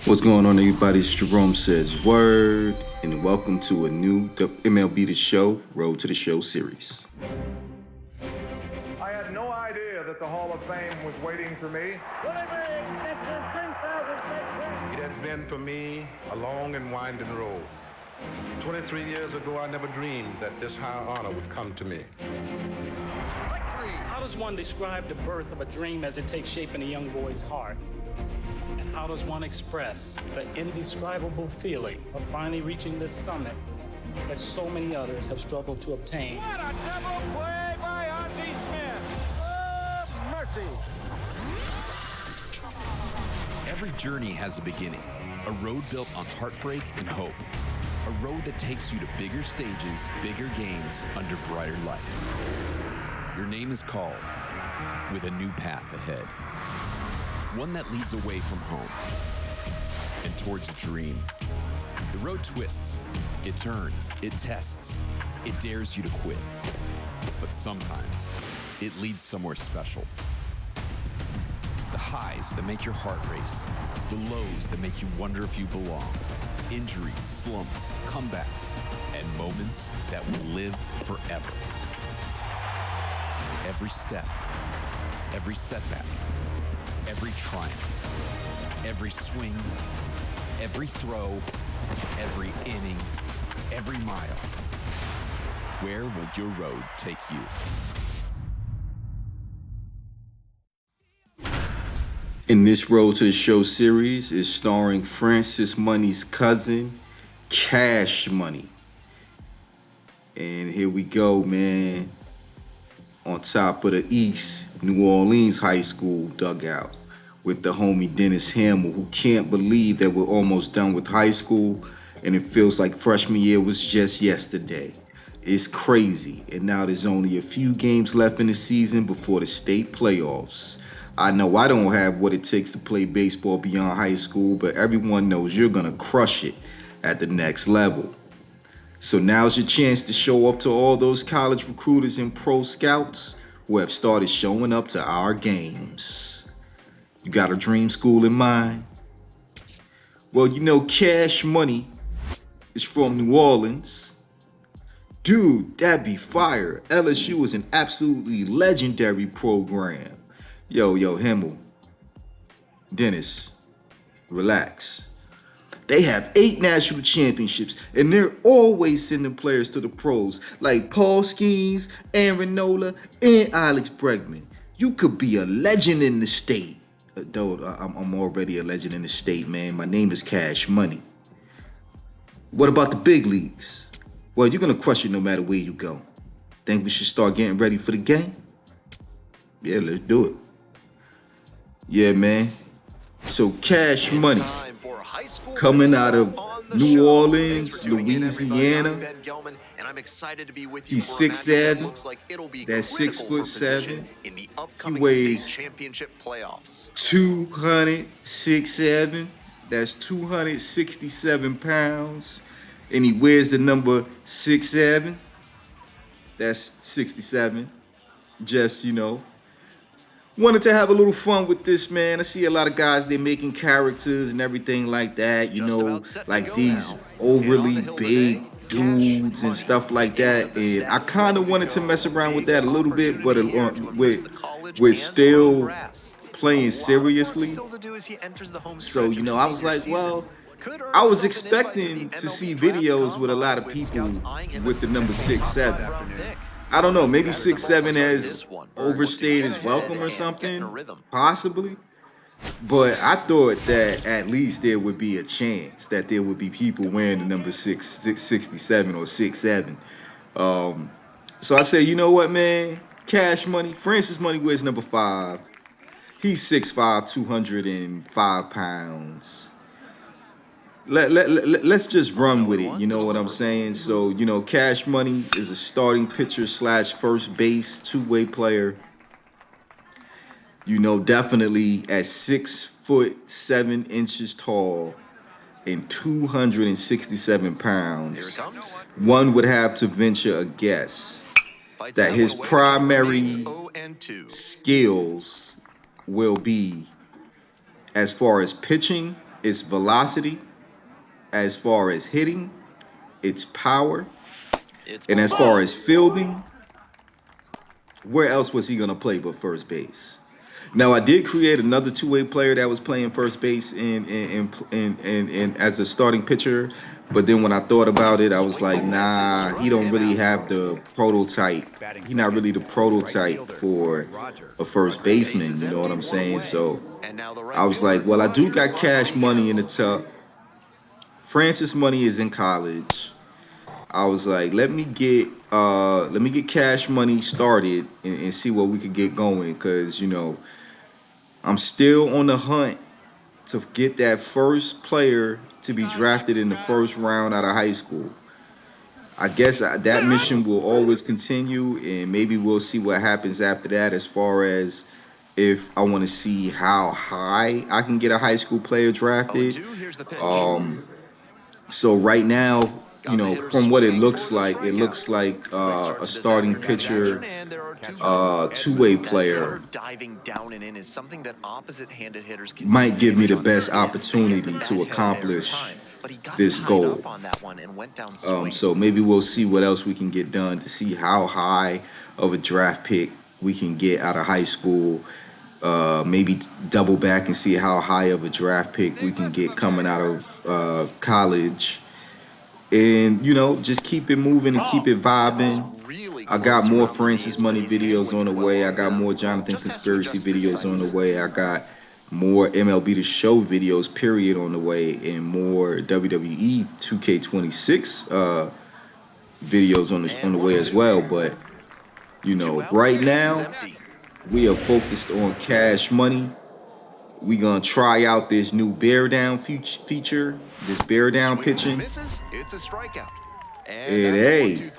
What's going on, everybody? It's Jerome Says Word, and welcome to a new MLB The Show, Road to the Show series. I had no idea that the Hall of Fame was waiting for me. It had been for me a long and winding road. 23 years ago, I never dreamed that this high honor would come to me. How does one describe the birth of a dream as it takes shape in a young boy's heart? And how does one express the indescribable feeling of finally reaching this summit that so many others have struggled to obtain? What a double play by Ozzie Smith! Oh, mercy! Every journey has a beginning, a road built on heartbreak and hope. A road that takes you to bigger stages, bigger games, under brighter lights. Your name is called, with a new path ahead. One that leads away from home and towards a dream. The road twists, it turns, it tests, it dares you to quit. But sometimes, it leads somewhere special. The highs that make your heart race, the lows that make you wonder if you belong, injuries, slumps, comebacks, and moments that will live forever. Every step, every setback, every triumph, every swing, every throw, every inning, every mile. Where will your road take you? In this Road to the Show series is starring Francis Money's cousin, Cash Money. And here we go, man. On top of the East New Orleans High School dugout with the homie Dennis Hamill, who can't believe that we're almost done with high school and it feels like freshman year was just yesterday. It's crazy, and now there's only a few games left in the season before the state playoffs. I know I don't have what it takes to play baseball beyond high school, but everyone knows you're gonna crush it at the next level. So now's your chance to show off to all those college recruiters and pro scouts who have started showing up to our games. You got a dream school in mind? Well, you know Cash Money is from New Orleans. Dude, that'd be fire. LSU is an absolutely legendary program. Yo, Himmel, Dennis, relax. They have 8 national championships, and they're always sending players to the pros, like Paul Skeens, Aaron Nola, and Alex Bregman. You could be a legend in the state. Though I'm already a legend in the state, man. My name is Cash Money. What about the big leagues? Well, you're going to crush it no matter where you go. Think we should start getting ready for the game? Yeah, let's do it. Yeah, man. So Cash Money, coming out of New Orleans, Louisiana. He's 6'7". That's 6'7". He weighs 206'7". That's 267 pounds. And he wears the number 6'7". That's 67. Just, wanted to have a little fun with this, man. I see a lot of guys, they're making characters and everything like that, like these overly big dudes and stuff like that. And I kind of wanted to mess around with that a little bit, but we're still playing seriously. So, I was like, well, I was expecting to see videos with a lot of people with the number 6'7". I don't know, maybe 6'7" has overstayed his welcome or something, possibly. But I thought that at least there would be a chance that there would be people wearing the number 67 or 6'7". So I said, you know what, man? Cash Money, Francis Money wears number 5. He's 6'5", 205 pounds. Let's just run with it, you know what I'm saying? So, Cash Money is a starting pitcher / first base, two-way player. Definitely at 6'7" tall and 267 pounds. One would have to venture a guess that his primary skills will be, as far as pitching, its velocity, as far as hitting, its power, and as far as fielding, where else was he gonna play but first base? Now I did create another two-way player that was playing first base in as a starting pitcher, but then when I thought about it, I was like, nah, he don't really have the prototype. He's not really the prototype for a first baseman. You know what I'm saying? So I was like, well, I do got Cash Money in the tuck. Francis Money is in college. I was like, let me get Cash Money started and see what we could get going, because I'm still on the hunt to get that first player to be drafted in the first round out of high school. I guess that mission will always continue, and maybe we'll see what happens after that, as far as if I want to see how high I can get a high school player drafted. So right now, from what it looks like a starting pitcher, two-way player might give me the best opportunity to accomplish this goal. So maybe we'll see what else we can get done to see how high of a draft pick we can get out of high school. Maybe double back and see how high of a draft pick we can get coming out of college. And, just keep it moving and keep it vibing. I got more Francis Money videos on the way. I got more Jonathan Conspiracy videos on the way. I got more MLB The Show videos, period, on the way. And more WWE 2K26 videos on the way as well. But, right now, we are focused on Cash Money. We gonna try out this new bear down feature, this bear down pitching. It's a strikeout. And hey,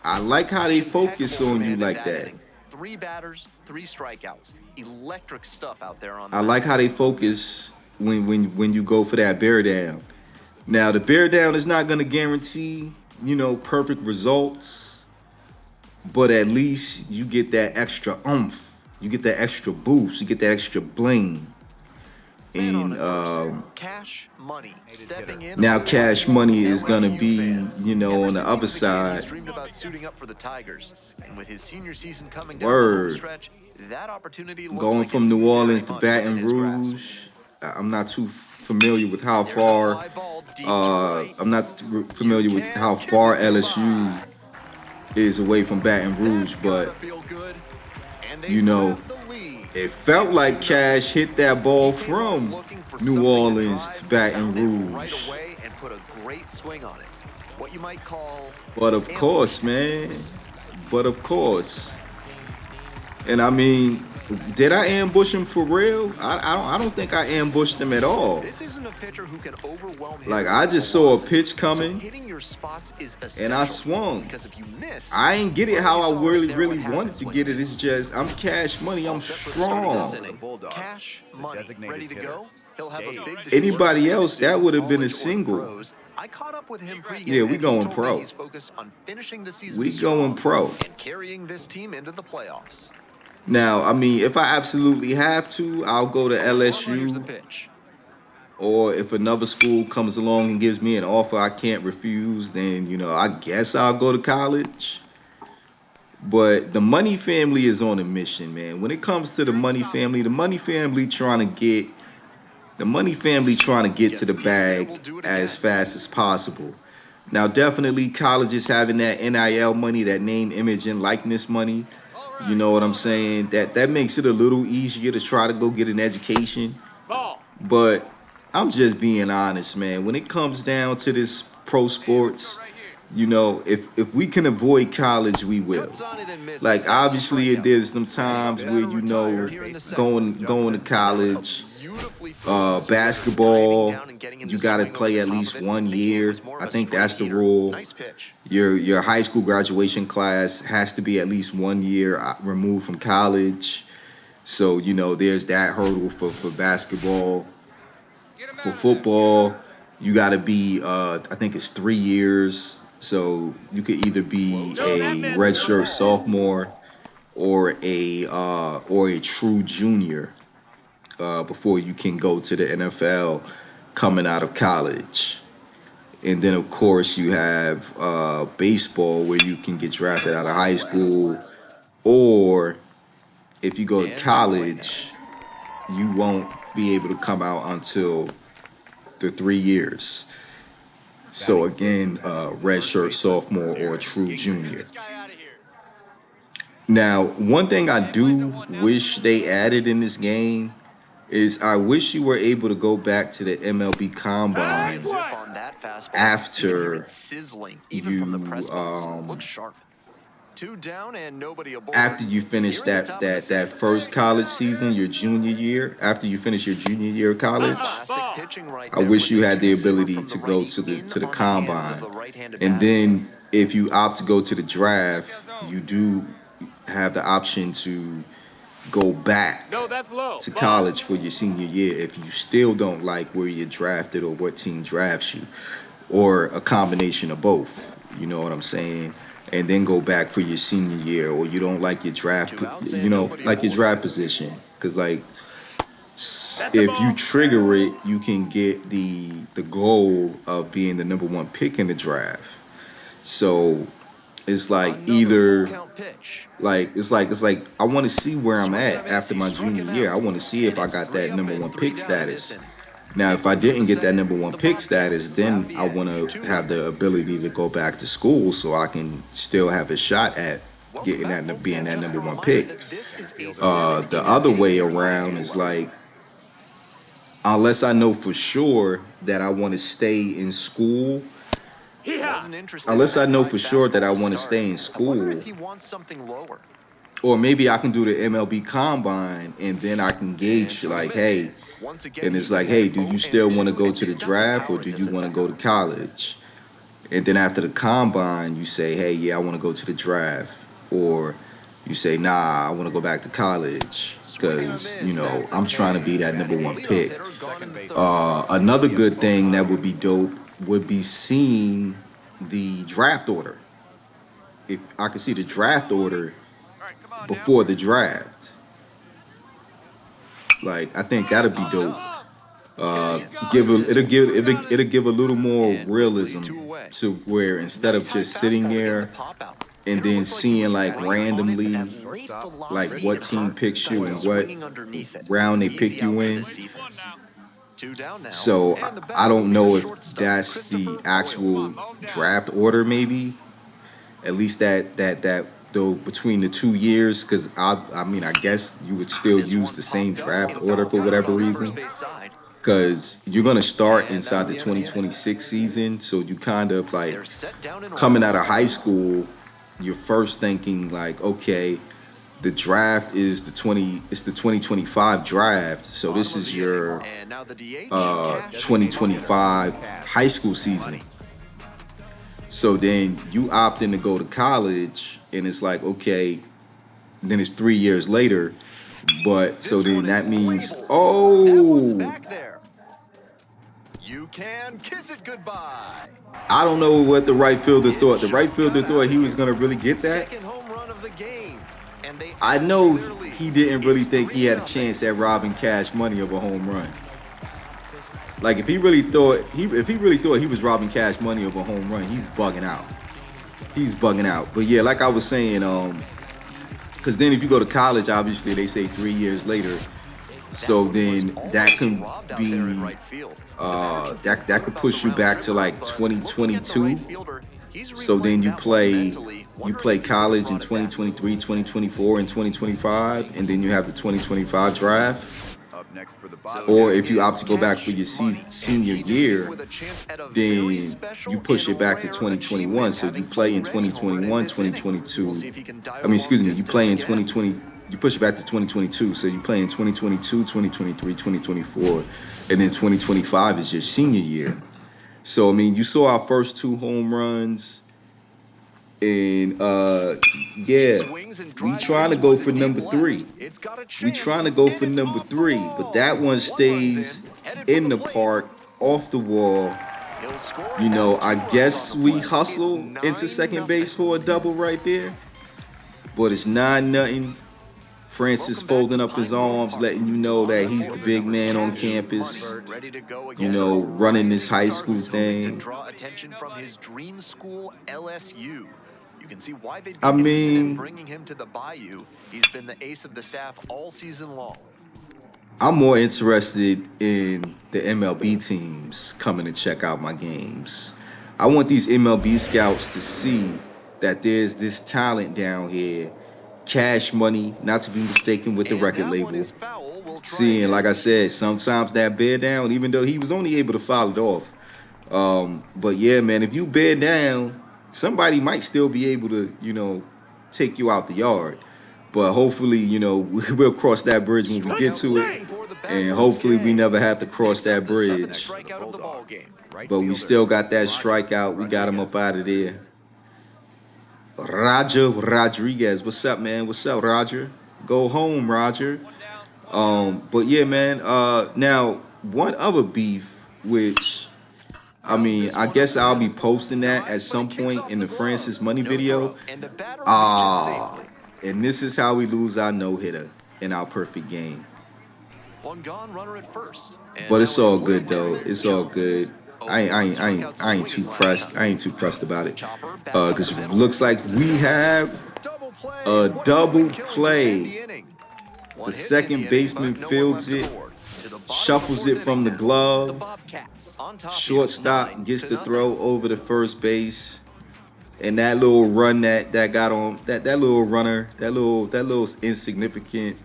I like how they focus on you like that. 3 batters, 3 strikeouts. Electric stuff out there on. I like how they focus when you go for that bear down. Now the bear down is not gonna guarantee perfect results, but at least you get that extra oomph. You get that extra boost. You get that extra bling. And Cash Money stepping in. now Cash Money is gonna be, on the other side. Dreamed about suiting up for the Tigers, and with his senior season coming Word. down the stretch, that opportunity looks Going like from it's New Orleans very to much Baton within his grasp. Rouge, I'm not too familiar with how Here's a far. fly ball deep to right. I'm not familiar with how far LSU is away from Baton Rouge, but Feel good, and they you know, have the lead. it felt like Cash hit that ball from Looking for New something Orleans drive, to Baton found it Rouge. right away and put a great swing on it. What you might call. But of course, man. But of course. And I mean, did I ambush him for real? I don't think I ambushed him at all. This isn't a pitcher who can overwhelm him. Like, I just saw a pitch So coming, hitting your spots is and I essential, swung. because if you miss, I ain't get it how I well, you saw really, right there really what wanted happens to when get you it. miss. It's just, I'm Cash Money. I'm Set for starting this strong. inning. Cash Money ready to go. He'll have a big Anybody decision else, to that would have been a college or single. pros. I caught up with him pregame, Yeah, we and he going told me pro. He's focused on finishing the season We strong going pro. and carrying this team into the playoffs. Now, I mean, if I absolutely have to, I'll go to Here's the LSU. pitch. Or if another school comes along and gives me an offer I can't refuse, then, I guess I'll go to college. But the Money family is on a mission, man. When it comes to the Money family trying to get to the bag as fast as possible. Now, definitely colleges having that NIL money, that name, image, and likeness money. You know what I'm saying? That makes it a little easier to try to go get an education. But I'm just being honest, man. When it comes down to this pro sports, if we can avoid college, we will. Like, obviously, there's some times where going to college, basketball, you got to play at least 1 year. I think that's the rule. Your high school graduation class has to be at least 1 year removed from college. So, there's that hurdle for basketball. For football, you got to be, I think it's 3 years. So you could either be a redshirt sophomore or a true junior. before you can go to the NFL coming out of college. And then, of course, you have baseball where you can get drafted out of high school. Or if you go to college, you won't be able to come out until the 3 years. So again, redshirt sophomore or true junior. Now, one thing I do wish they added in this game is I wish you were able to go back to the MLB Combine after you finish that first college season, your junior year. After you finish your junior year of college, I wish you had the ability to go to the combine, and then if you opt to go to the draft, you do have the option to go back to college for your senior year if you still don't like where you're drafted or what team drafts you, or a combination of both. You know what I'm saying? And then go back for your senior year, or you don't like your draft, like your draft position. Because, like, if you trigger it, you can get the goal of being the number one pick in the draft. So it's like either, it's like I want to see where I'm at after my junior year. I want to see if I got that number one pick status. Now, if I didn't get that number one pick status, then I want to have the ability to go back to school so I can still have a shot at getting that, being that number one pick. The other way around is like, unless I know for sure that I want to stay in school, or maybe I can do the MLB Combine and then I can gauge like, hey, and it's like, hey, do you still want to go to the draft or do you want to go to college? And then after the combine, you say, hey, yeah, I want to go to the draft. Or you say, nah, I want to go back to college because, I'm trying to be that number one pick. Another good thing that would be dope would be seeing the draft order. If I could see the draft order before the draft. Like, I think that'd be dope. It'll give a little more realism to where instead of just sitting there and then seeing like randomly like what team picks you and what round they pick you in. So I don't know if that's the actual draft order, maybe. At least that though between the 2 years, because I guess you would still use the same draft order for whatever reason, because you're going to start inside the 2026 season. So you kind of like coming out of high school, you're first thinking like, okay, the draft is the 2025 draft. So this is your 2025 high school season. So then you opt in to go to college, and it's like, okay, then it's 3 years later. But so then that means, you can kiss it goodbye. I don't know what the right fielder thought. The right fielder thought he was going to really get that. I know he didn't really think he had a chance at robbing Cash Money of a home run. Like, if he really thought he was robbing Cash Money of a home run, he's bugging out. But yeah, like I was saying, because then if you go to college, obviously they say 3 years later. So then that can be that could push you back to like 2022. So then you play college in 2023, 2024, and 2025, and then you have the 2025 draft. Or if you opt to go back for your senior year, then you push it back to 2021. So you play in 2021, 2022. You play in 2020. You push it back to 2022. So you play in 2022, 2023, 2024, and then 2025 is your senior year. So, you saw our first 2 home runs. And, we trying to go for number 3. But that one stays in the park, off the wall. I guess we hustle into second base for a double right there. But it's 9-0 Francis folding up his arms, letting you know that he's the big man on campus. You know, running this high school thing. Draw attention from his dream school, LSU. You can see why they'd be I interested in mean, bringing him to the Bayou. He's been the ace of the staff all season long. I'm more interested in the MLB teams coming to check out my games. I want these MLB scouts to see that there's this talent down here, Cash Money, not to be mistaken with the record label. Seeing, like I said, sometimes that bear down, even though he was only able to foul it off. But yeah, man, if you bear down, somebody might still be able to, you know, take you out the yard. But hopefully, you know, we'll cross that bridge when we get to it. And hopefully we never have to cross that bridge. But we still got that strikeout. We got him up out of there. Roger Rodriguez. What's up, man? What's up, Roger? Go home, Roger. But yeah, man. Now, one other beef, which, I mean, I guess I'll be posting that at some point in the Francis Money video. And this is how we lose our no-hitter in our perfect game. One gone, runner at first. But it's all good though. It's all good. I ain't too pressed. I ain't too pressed about it. Because it looks like we have a double play. The second baseman fields it, shuffles it from the glove. Shortstop gets the throw over the first base. And that little run that got on that little runner, that little insignificant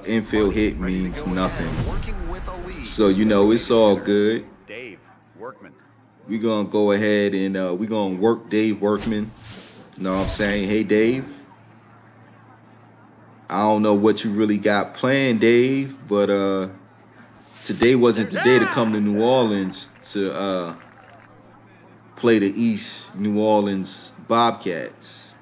infield hit means nothing. So you know it's all good. We're gonna go ahead and we're gonna work Dave Workman. You know what I'm saying? Hey Dave. I don't know what you really got planned, Dave, but today wasn't the day to come to New Orleans to play the East New Orleans Bobcats.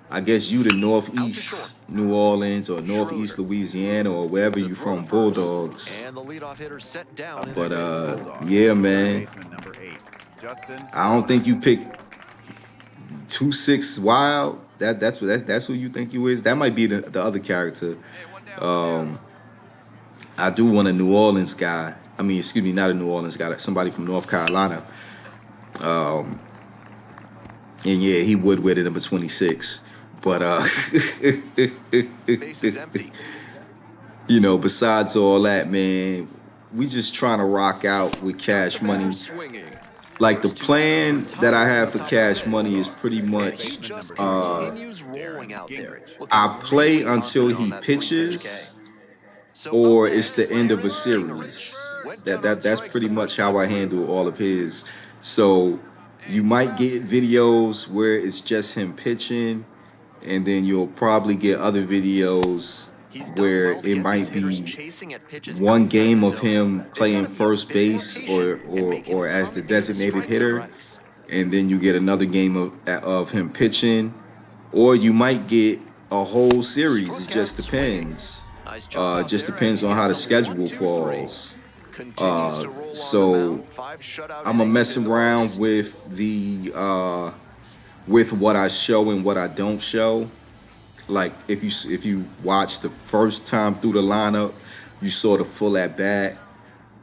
I guess you the Northeast New Orleans or Northeast Louisiana or wherever you from, Bulldogs. But yeah, man. I don't think you picked 2-6 Wild. That's who you think you is. That might be the other character. I do want a New Orleans guy. I mean, excuse me, not a New Orleans guy. Somebody from North Carolina. And yeah, he would with it number 26. But you know, besides all that, man, we just trying to rock out with Cash Money. Like the plan that I have for Cash Money is pretty much I play until he pitches or it's the end of a series. That's pretty much how I handle all of his. So you might get videos where it's just him pitching, and then you'll probably get other videos where it might be one game of him playing first base or as the designated hitter, and then you get another game of him pitching, or you might get a whole series. It just depends. Just depends on how the schedule falls. So I'm gonna mess around with the with what I show and what I don't show. Like if you watch the first time through the lineup, you saw the full at bat.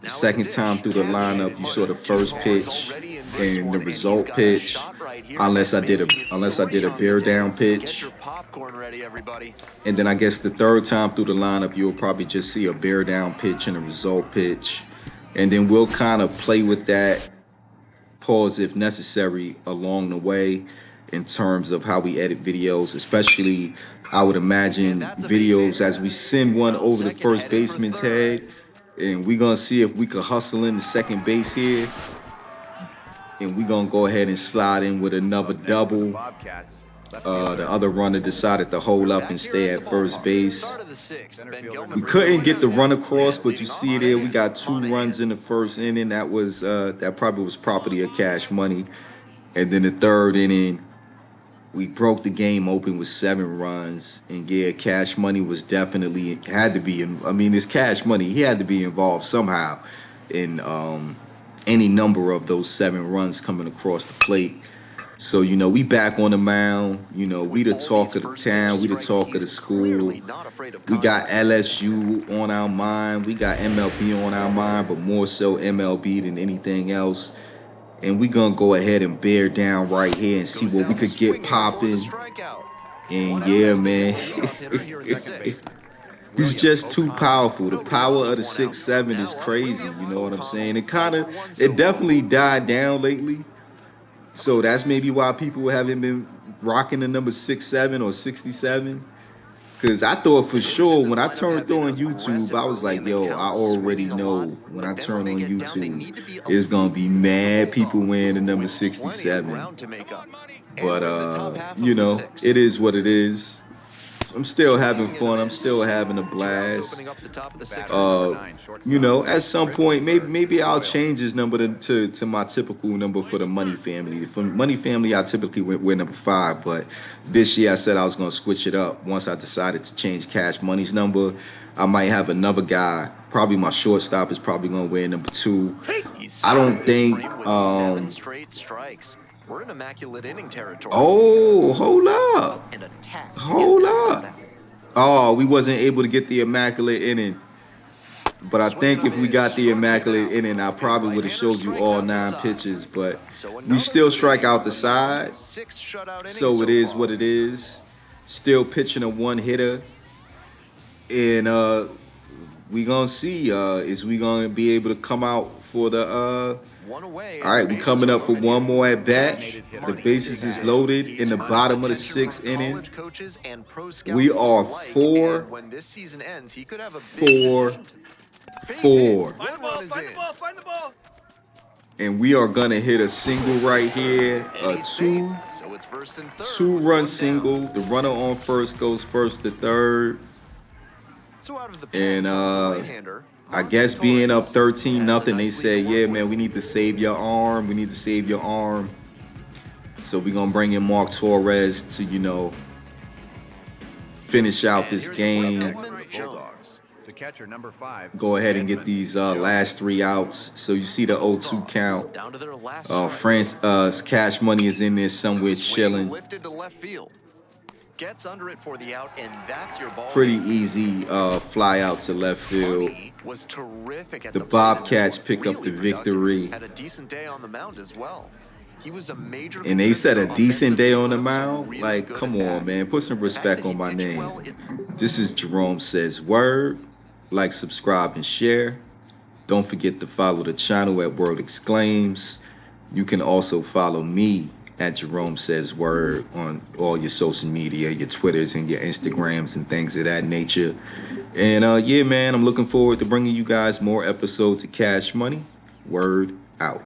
The second time through the lineup, you saw the first pitch and the result pitch. Unless I did a bear down pitch. And then I guess the third time through the lineup, you'll probably just see a bear down pitch and a result pitch. And then we'll kind of play with that, pause if necessary along the way in terms of how we edit videos, especially I would imagine videos as we send one over the first baseman's head, and we're going to see if we could hustle in the second base here. And we're going to go ahead and slide in with another double. The other runner decided to hold up and stay at first base. We couldn't get the run across, but you see there, we got 2 runs in the first inning. That probably was property of Cash Money. And then the third inning, we broke the game open with 7 runs. And yeah, Cash Money was definitely, had to be, I mean, it's Cash Money. He had to be involved somehow in any number of those 7 runs coming across the plate. So, you know, we back on the mound. You know, we the talk of the town. We the talk of the school. We got LSU on our mind. We got MLB on our mind, but more so MLB than anything else. And we gonna go ahead and bear down right here and see what we could get popping. And yeah, man, he's just too powerful. The power of the 6'7" is crazy. You know what I'm saying? It definitely died down lately. So that's maybe why people haven't been rocking the number 6'7" or 67. Because I thought for sure when I turned on YouTube, I was like, yo, I already know when I turn on YouTube, it's going to be mad people wearing the number 67. But, you know, it is what it is. I'm still having fun. I'm still having a blast. You know, at some point, maybe I'll change his number to my typical number for the Money family. For Money family, I typically wear number 5, but this year I said I was going to switch it up. Once I decided to change Cash Money's number, I might have another guy. Probably my shortstop is probably going to wear number 2. I don't think. 7 straight strikes. We're in immaculate inning territory. Oh, hold up. Hold up. Oh, we wasn't able to get the immaculate inning. But I think if we got the immaculate inning, I probably would have showed you all 9 pitches. But we still strike out the side. So it is what it is. Still pitching a 1-hitter. And we gonna see. Is we gonna be able to come out for the all right, we coming up for one more at bat. The bases is loaded in the bottom of the 6th inning. We are 4. And we are gonna hit a single right here. A 2-run single. The runner on first goes first to third. And I guess being up 13-0, they said, yeah, man, we need to save your arm. We need to save your arm. So we're going to bring in Mark Torres to, you know, finish out this game. Go ahead and get these last 3 outs. So you see the 0-2 count. Cash Money is in there somewhere chilling. Gets under it for the out, and that's your ball. Pretty easy fly out to left field. Was terrific at the Bobcats pick up the victory. Had a decent day on the mound as well. He was a major. And they said a decent day on the mound? Like, come on, man. Put some respect on my name. This is Jerome Says Word. Like, subscribe, and share. Don't forget to follow the channel at Word Exclaims. You can also follow me at Jerome Says Word on all your social media, your Twitters and your Instagrams and things of that nature. And yeah, man, I'm looking forward to bringing you guys more episodes of Cash Money. Word out.